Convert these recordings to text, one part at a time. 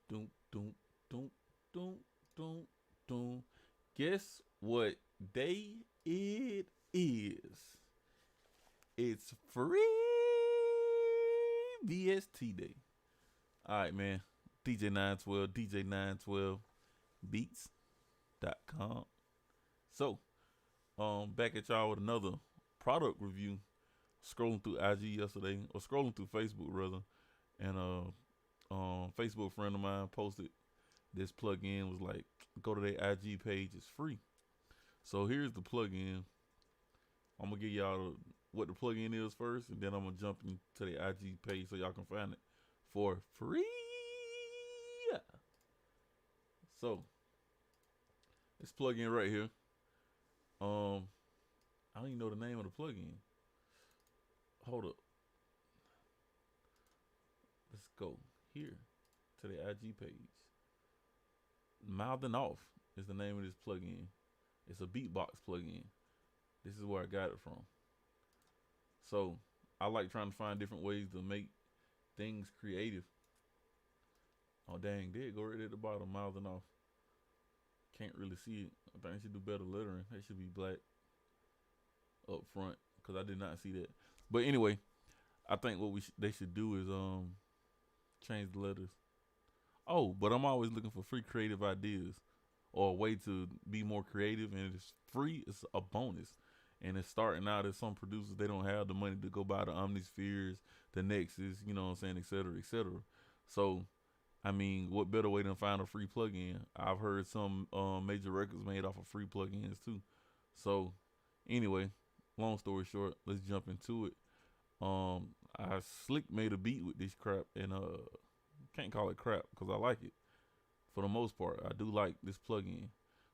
Doom, doom, doom, doom, doom, doom. Guess what day it is? It's free VST day. All right, man. DJ 912, DJ 912 beats.com. So, back at y'all with another product review. Scrolling through IG yesterday, or scrolling through Facebook rather, and Facebook friend of mine posted this plugin. Was like, go to their IG page, it's free. So here's the plugin. I'm gonna give y'all what the plugin is first, and then I'm gonna jump into the IG page so y'all can find it for free. So this plugin right here. I don't even know the name of the plugin. Hold up. Let's go here to the IG page. Mouthin Off is the name of this plugin. It's a beatbox plugin. This is where I got it from. So I like trying to find different ways to make things creative. Oh dang, there it go right at the bottom, Mouthin Off. Can't really see it. I think I should do better lettering. That should be black up front, because I did not see that. But anyway, I think what they should do is change the letters. Oh, but I'm always looking for free creative ideas or a way to be more creative, and it's free. It's a bonus, and it's starting out as some producers, they don't have the money to go buy the Omnispheres, the Nexus, you know what I'm saying, et cetera, et cetera. So, I mean, what better way than find a free plugin? I've heard some major records made off of free plugins too. So, anyway, long story short, let's jump into it. I slick made a beat with this crap, and can't call it crap because I like it. For the most part, I do like this plugin.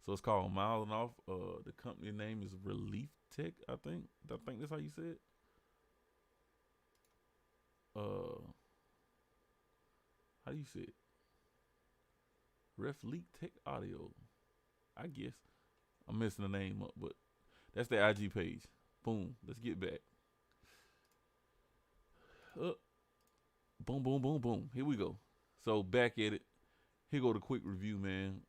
So it's called Mouthin Off. The company name is Relief Tech, I think. I think that's how you say it. How do you say it? Reflekt Tech Audio. I guess I'm messing the name up, but that's the IG page. Boom. Let's get back. Boom, boom, boom, boom. Here we go. So back at it. Here go the quick review, man.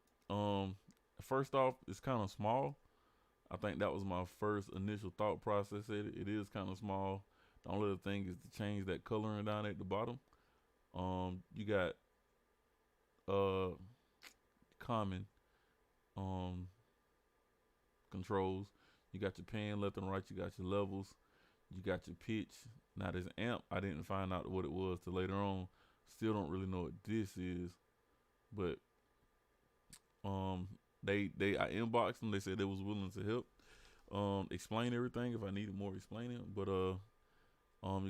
First off, it's kind of small. I think that was my first initial thought process at it. It is kind of small. The only other thing is to change that coloring down at the bottom. You got common controls. You got your pan left and right. You got your levels. You got your pitch. Now this amp, I didn't find out what it was till later on. Still don't really know what this is, but I inboxed them. They said they was willing to help explain everything if I needed more explaining. But you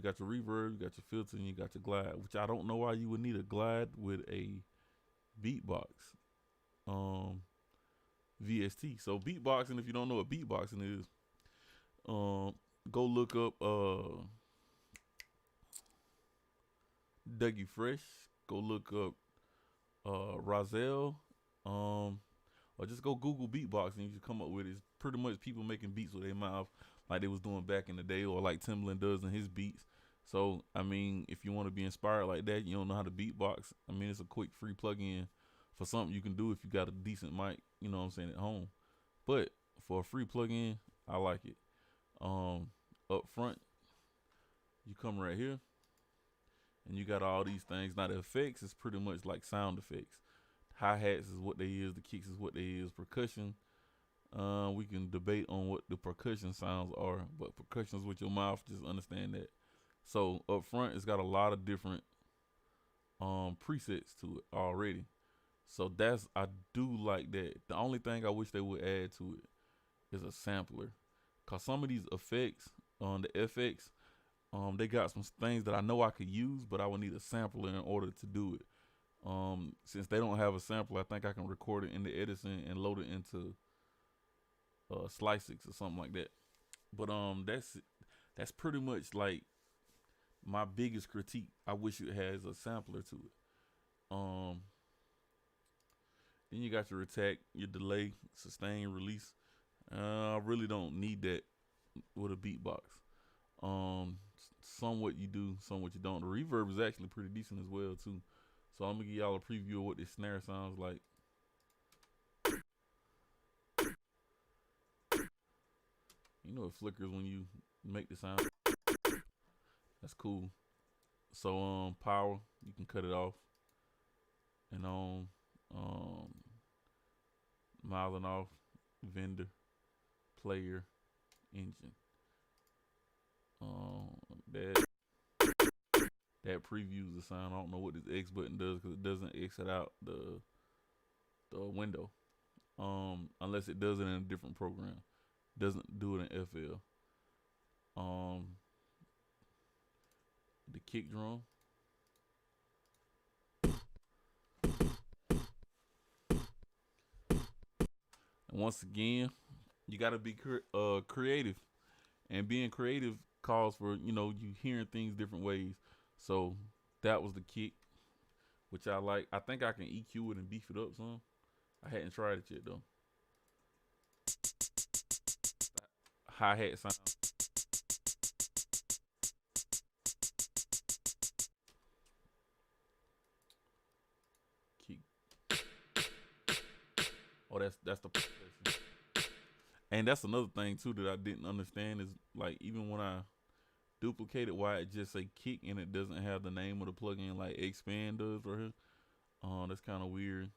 got your reverb, you got your filter, and you got your glide, which I don't know why you would need a glide with a beatbox VST. So beatboxing, if you don't know what beatboxing is, go look up Dougie Fresh. Go look up Rozelle, or just go Google beatboxing. You come up with it. It's pretty much people making beats with their mouth, like they was doing back in the day, or like Timbaland does in his beats. So I mean, if you want to be inspired like that, you don't know how to beatbox. I mean, it's a quick free plug-in for something you can do if you got a decent mic. You know what I'm saying, at home. But for a free plug-in, I like it. Up front, you come right here, and you got all these things. Now the effects is pretty much like sound effects. Hi-hats is what they is, the kicks is what they is, percussion. We can debate on what the percussion sounds are, but percussion is with your mouth, just understand that. So up front, it's got a lot of different presets to it already. So I do like that. The only thing I wish they would add to it is a sampler. Cause some of these effects on the FX, they got some things that I know I could use, but I would need a sampler in order to do it. Since they don't have a sampler, I think I can record it in the Edison and load it into Slicex or something like that. But that's pretty much like my biggest critique. I wish it has a sampler to it. Then you got your attack, your delay, sustain, release. I really don't need that with a beatbox. Somewhat you do, somewhat you don't. The reverb is actually pretty decent as well too. So I'm gonna give y'all a preview of what this snare sounds like. You know it flickers when you make the sound. That's cool. So power, you can cut it off. And on mouthin off, vendor, player, engine. That previews the sound. I don't know what this X button does because it doesn't exit out the window. Unless it does it in a different program. Doesn't do it in FL. The kick drum. And once again, you gotta be creative, and being creative calls for, you know, you hearing things different ways. So that was the kick, which I like. I think I can EQ it and beef it up some. I hadn't tried it yet though. Hi-hat sound. Kick. Oh, that's the processing. And that's another thing too that I didn't understand is, like, even when I duplicated, why it just say kick and it doesn't have the name of the plugin like Expand does right here. That's kind of weird.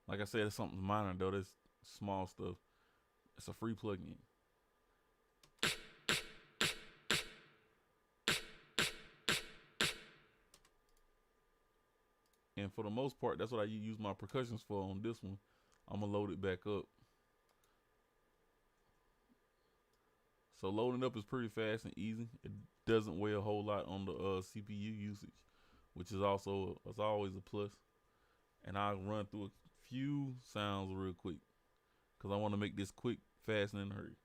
Like I said, it's something minor though. That's small stuff. It's a free plugin. And for the most part, that's what I use my percussions for on this one. I'm gonna load it back up. So loading up is pretty fast and easy. It doesn't weigh a whole lot on the CPU usage, which is also always a plus. And I'll run through a few sounds real quick because I want to make this quick, fast, and in a hurry.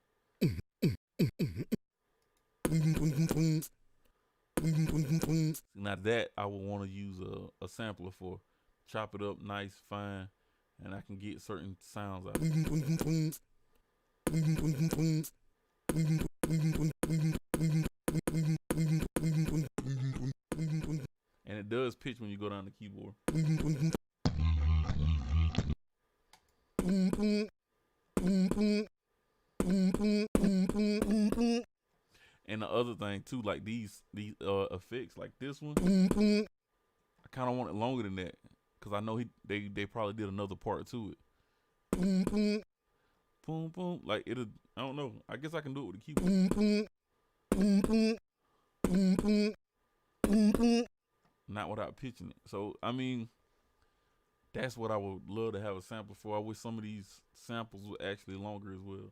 Now that I would want to use a sampler for. Chop it up nice, fine, and I can get certain sounds out of it. And it does pitch when you go down the keyboard. And the other thing too, like these effects, like this one, I kind of want it longer than that because I know they probably did another part to it. Boom boom, like it'll. I don't know. I guess I can do it with the keyboard. Not without pitching it. So I mean, that's what I would love to have a sample for. I wish some of these samples were actually longer as well.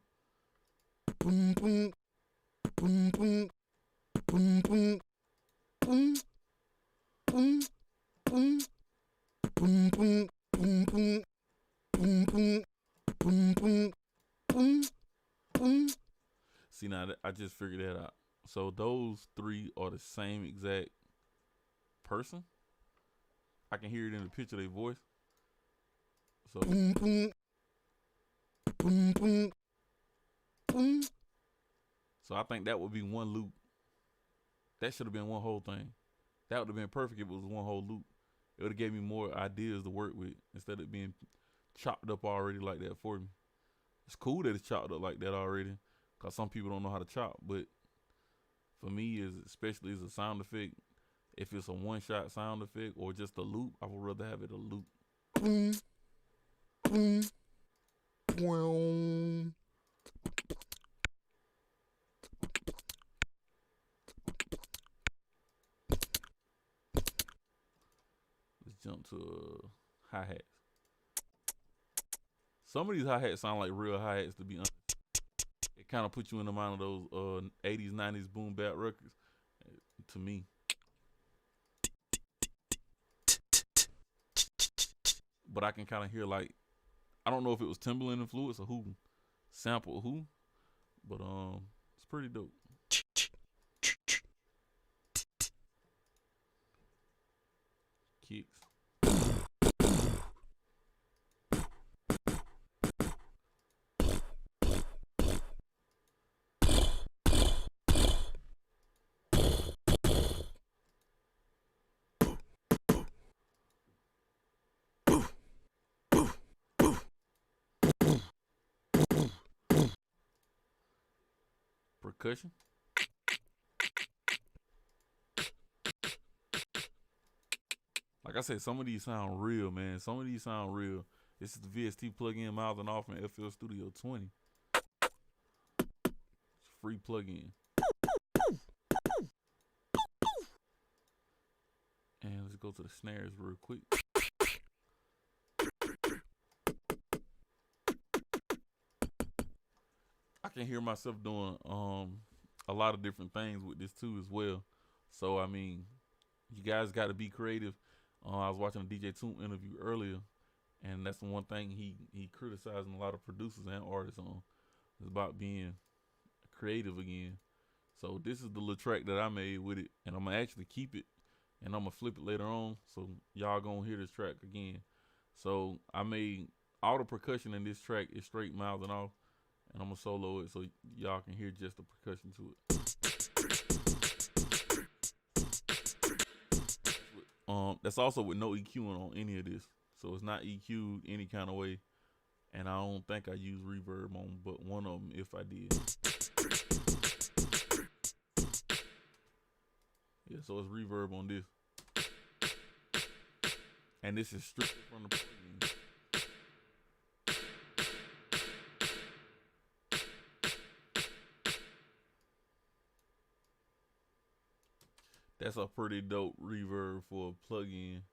See, now I just figured that out. So those three are the same exact person. I can hear it in the pitch of their voice. So I think that would be one loop. That should have been one whole thing. That would have been perfect if it was one whole loop. It would have gave me more ideas to work with instead of being chopped up already like that for me. It's cool that it's chopped up like that already, because some people don't know how to chop. But for me, especially as a sound effect, if it's a one-shot sound effect or just a loop, I would rather have it a loop. Let's jump to hi-hats. Some of these hi-hats sound like real hi-hats, to be honest. It kind of puts you in the mind of those 80s, 90s boom bap records, to me. But I can kind of hear, like, I don't know if it was Timbaland influence or who sampled who, but it's pretty dope. Kicks. percussion. Like I said, some of these sound real, man. Some of these sound real. This is the VST plugin mouthing off in FL-Studio 20. It's a free plugin. And let's go to the snares real quick. I can hear myself doing a lot of different things with this too as well. So I mean, you guys got to be creative. I was watching a DJ Toon interview earlier, and that's the one thing he criticizing a lot of producers and artists on. It's about being creative again. So this is the little track that I made with it, and I'm gonna actually keep it, and I'm gonna flip it later on. So y'all gonna hear this track again. So I made all the percussion in this track is straight mouthing off, and I'm gonna solo it so y'all can hear just the percussion to it. That's also with no EQing on any of this, so it's not EQ'd any kind of way, and I don't think I use reverb on but one of them if I did. Yeah, so it's reverb on this, and this is strictly from the plugin. That's a pretty dope reverb for a plugin.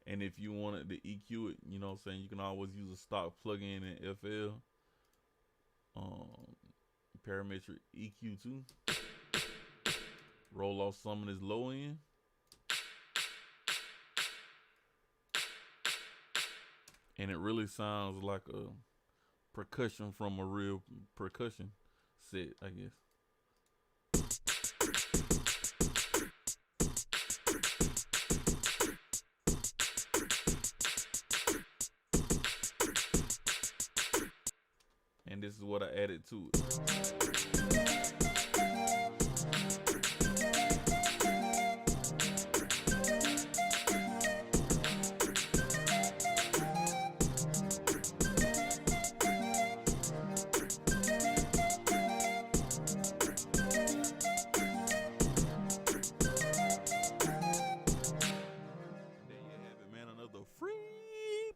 And if you wanted to EQ it, you know what I'm saying, you can always use a stock plugin in FL. Parametric EQ too. Roll off some of this low end. And it really sounds like a percussion from a real percussion set, I guess. And this is what I added to it.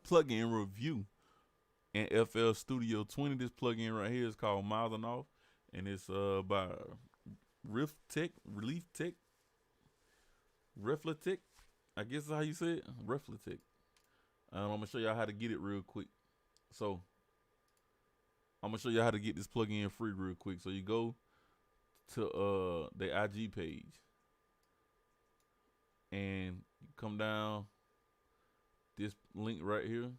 Plugin review in FL-Studio 20. This plugin right here is called Mouthing Off, and it's by reflekt, I guess is how you say it, reflekt. I'm gonna show y'all how to get it real quick. So I'm gonna show you how to get this plugin free real quick. So you go to the IG page, and you come down this link right here,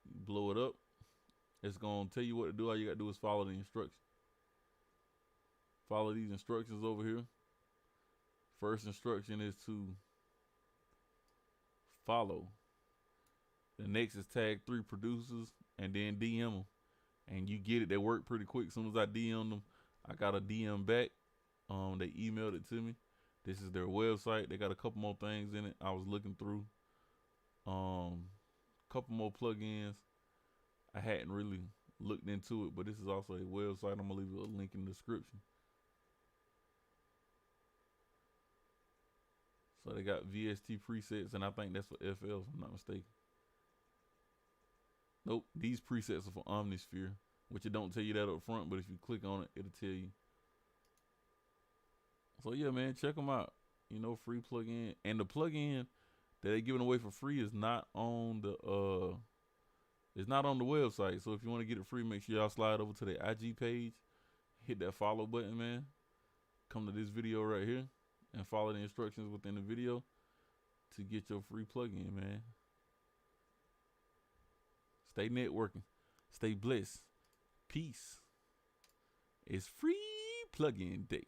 you blow it up. It's gonna tell you what to do. All you gotta do is follow the instructions. Follow these instructions over here. First instruction is to follow. The next is tag 3 producers and then DM them. And you get it. They work pretty quick. As soon as I DM them, I got a DM back. They emailed it to me. This is their website. They got a couple more things in it I was looking through. Couple more plugins. I hadn't really looked into it, but this is also a website. I'm gonna leave a link in the description. So they got VST presets, and I think that's for FL, if I'm not mistaken. Nope, these presets are for Omnisphere, which it don't tell you that up front, but if you click on it, it'll tell you. So yeah, man, check them out. You know, free plugin, and the plugin that they're giving away for free is not on the website. So if you want to get it free, make sure y'all slide over to the IG page, hit that follow button, man. Come to this video right here and follow the instructions within the video to get your free plugin, man. Stay networking, stay blessed, peace. It's free plugin day.